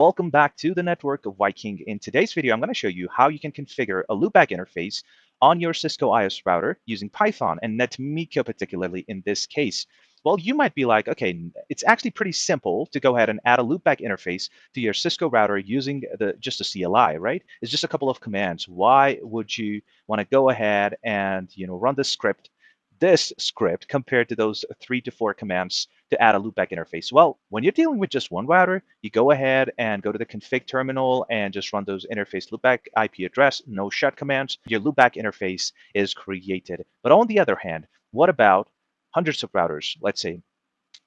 Welcome back to the network of Viking. In today's video, I'm going to show you how you can configure a loopback interface on your Cisco IOS router using Python and NetMiko particularly in this case. Well, you might be like, okay, it's actually pretty simple to go ahead and add a loopback interface to your Cisco router using just a CLI, right? It's just a couple of commands. Why would you want to go ahead and run this script compared to those 3 to 4 commands to add a loopback interface? Well, when you're dealing with just one router, you go ahead and go to the config terminal and just run those interface loopback IP address, no shut commands. Your loopback interface is created. But on the other hand, what about hundreds of routers, let's say,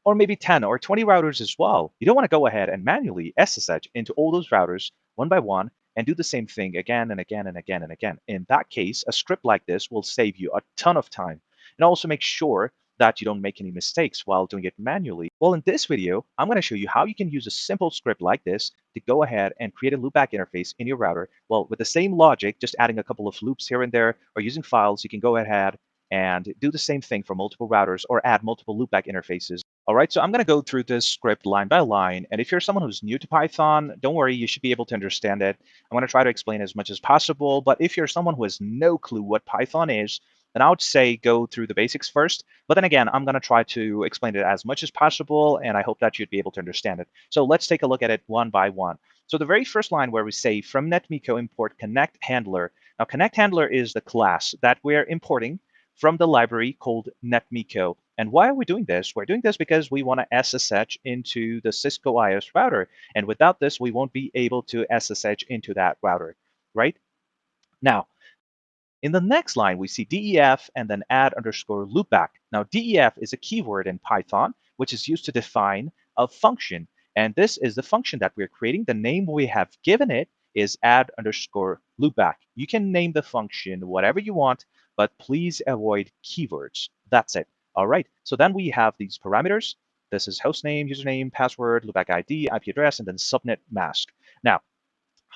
or maybe 10 or 20 routers as well? You don't want to go ahead and manually SSH into all those routers one by one and do the same thing again and again and again and again. In that case, a script like this will save you a ton of time and also make sure that you don't make any mistakes while doing it manually. Well, in this video, I'm going to show you how you can use a simple script like this to go ahead and create a loopback interface in your router. Well, with the same logic, just adding a couple of loops here and there or using files, you can go ahead and do the same thing for multiple routers or add multiple loopback interfaces. All right, so I'm going to go through this script line by line. And if you're someone who's new to Python, don't worry, you should be able to understand it. I'm going to try to explain as much as possible. But if you're someone who has no clue what Python is, then I would say go through the basics first. But then again, I'm going to try to explain it as much as possible, and I hope that you'd be able to understand it. So let's take a look at it one by one. So the very first line where we say from netmiko import connect handler. Now, connect handler is the class that we're importing from the library called netmiko. And why are we doing this? We're doing this because we want to SSH into the Cisco IOS router. And without this, we won't be able to SSH into that router, right? Now, in the next line, we see def and then add underscore loopback. Now, def is a keyword in Python, which is used to define a function. And this is the function that we're creating. The name we have given it is add underscore loopback. You can name the function whatever you want, but please avoid keywords. That's it. All right. So then we have these parameters. This is hostname, username, password, loopback ID, IP address, and then subnet mask. Now,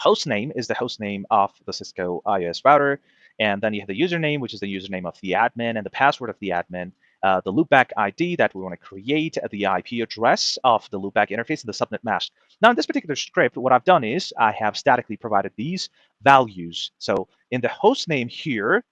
hostname is the hostname of the Cisco IOS router. And then you have the username, which is the username of the admin, and the password of the admin, the loopback ID that we want to create, the IP address of the loopback interface, and the subnet mask. Now, in this particular script, what I've done is I have statically provided these values. So in the hostname here,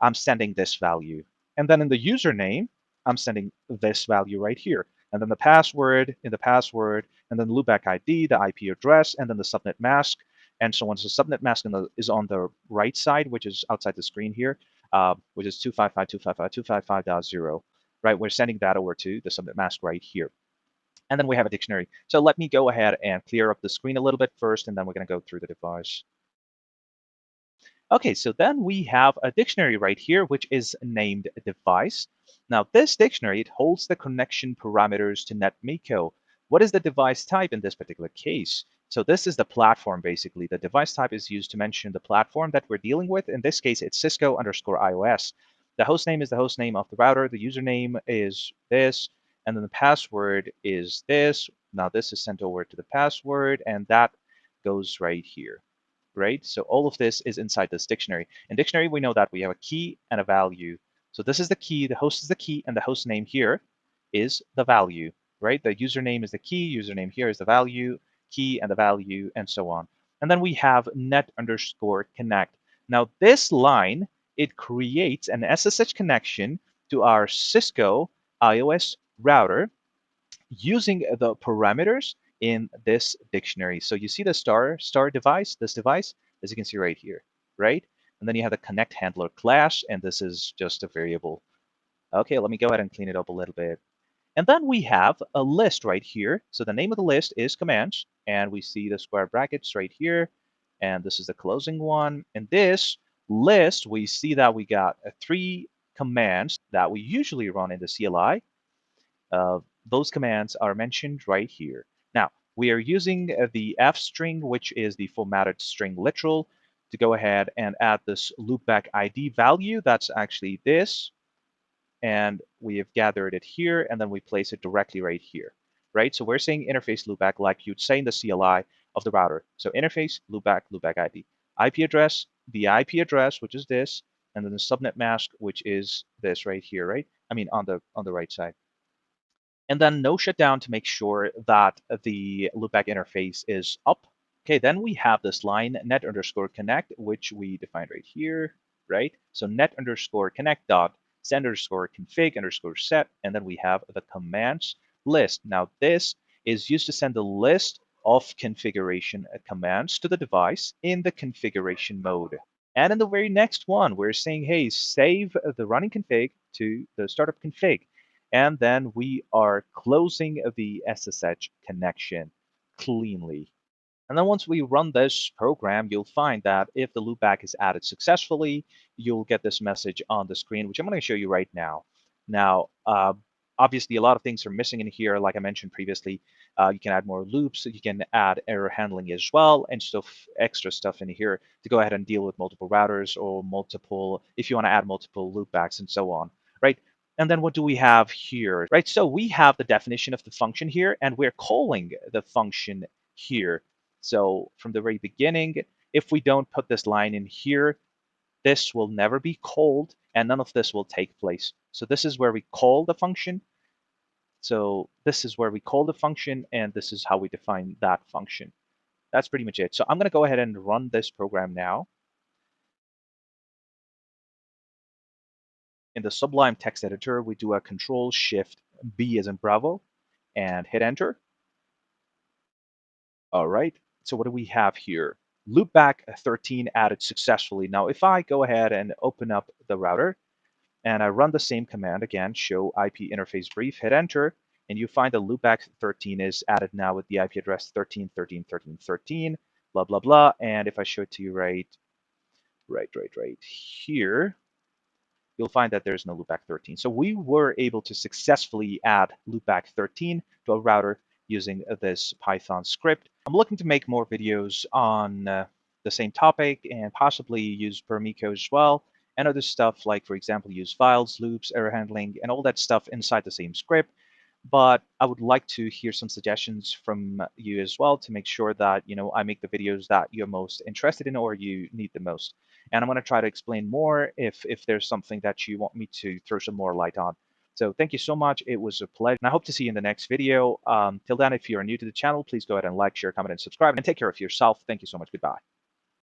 I'm sending this value. And then in the username, I'm sending this value right here. And then the password in the password, and then the loopback ID, the IP address, and then the subnet mask, and so on. So subnet mask is on the right side, which is outside the screen here, which is 255.255.255.0. Right, we're sending that over to the subnet mask right here. And then we have a dictionary. So let me go ahead and clear up the screen a little bit first, and then we're going to go through the device. Okay, so then we have a dictionary right here, which is named device. Now, this dictionary, it holds the connection parameters to NetMiko. What is the device type in this particular case? So this is the platform, basically. The device type is used to mention the platform that we're dealing with. In this case, it's Cisco underscore iOS. The hostname is the hostname of the router. The username is this, and then the password is this. Now, this is sent over to the password, and that goes right here, right? So all of this is inside this dictionary. In dictionary, we know that we have a key and a value. So this is the key, the host is the key, and the host name here is the value, right? The username is the key, username here is the value, key and the value, and so on. And then we have net underscore connect. Now this line, it creates an SSH connection to our Cisco iOS router using the parameters in this dictionary. So you see the star device, this device, as you can see right here, right? And then you have the connect handler class, and this is just a variable. Okay, let me go ahead and clean it up a little bit. And then we have a list right here. So the name of the list is commands, and we see the square brackets right here, and this is the closing one. In this list, we see that we got 3 commands that we usually run in the CLI. Those commands are mentioned right here. Now, we are using the f string, which is the formatted string literal, to go ahead and add this loopback ID value. That's actually this. And we have gathered it here, and then we place it directly right here, right? So we're saying interface loopback like you'd say in the CLI of the router. So interface loopback, loopback ID. IP address, the IP address, which is this, and then the subnet mask, which is this right here, right? I mean, on the right side. and then no shutdown to make sure that the loopback interface is up. Okay, then we have this line net underscore connect, which we defined right here, right? So net underscore connect dot send underscore config underscore set, and then we have the commands list. Now this is used to send a list of configuration commands to the device in the configuration mode. And in the very next one, we're saying, hey, save the running config to the startup config. And then we are closing the SSH connection cleanly. And then once we run this program, you'll find that if the loopback is added successfully, you'll get this message on the screen, which I'm going to show you right now. Now, obviously, a lot of things are missing in here. Like I mentioned previously, you can add more loops. You can add error handling as well, and stuff, extra stuff in here to go ahead and deal with multiple routers or multiple, if you want to add multiple loopbacks and so on, right? And then what do we have here, right? So we have the definition of the function here, and we're calling the function here. So from the very beginning, if we don't put this line in here, this will never be called and none of this will take place. So this is where we call the function. So this is where we call the function and this is how we define that function. That's pretty much it. So I'm going to go ahead and run this program now. In the Sublime text editor, we do a Control Shift B as in Bravo and hit enter. All right, so what do we have here? Loopback 13 added successfully. Now, if I go ahead and open up the router and I run the same command again, show IP interface brief, hit enter, and you find the loopback 13 is added now with the IP address 13.13.13.13, blah, blah, blah. And if I show it to you right here, you'll find that there's no loopback 13. So we were able to successfully add loopback 13 to a router using this Python script. I'm looking to make more videos on the same topic and possibly use Permico as well and other stuff like, for example, use files, loops, error handling, and all that stuff inside the same script. But I would like to hear some suggestions from you as well to make sure that I make the videos that you're most interested in or you need the most. And I'm going to try to explain more if there's something that you want me to throw some more light on. So thank you so much. It was a pleasure. And I hope to see you in the next video. Till then, if you are new to the channel, please go ahead and like, share, comment, and subscribe. And take care of yourself. Thank you so much. Goodbye.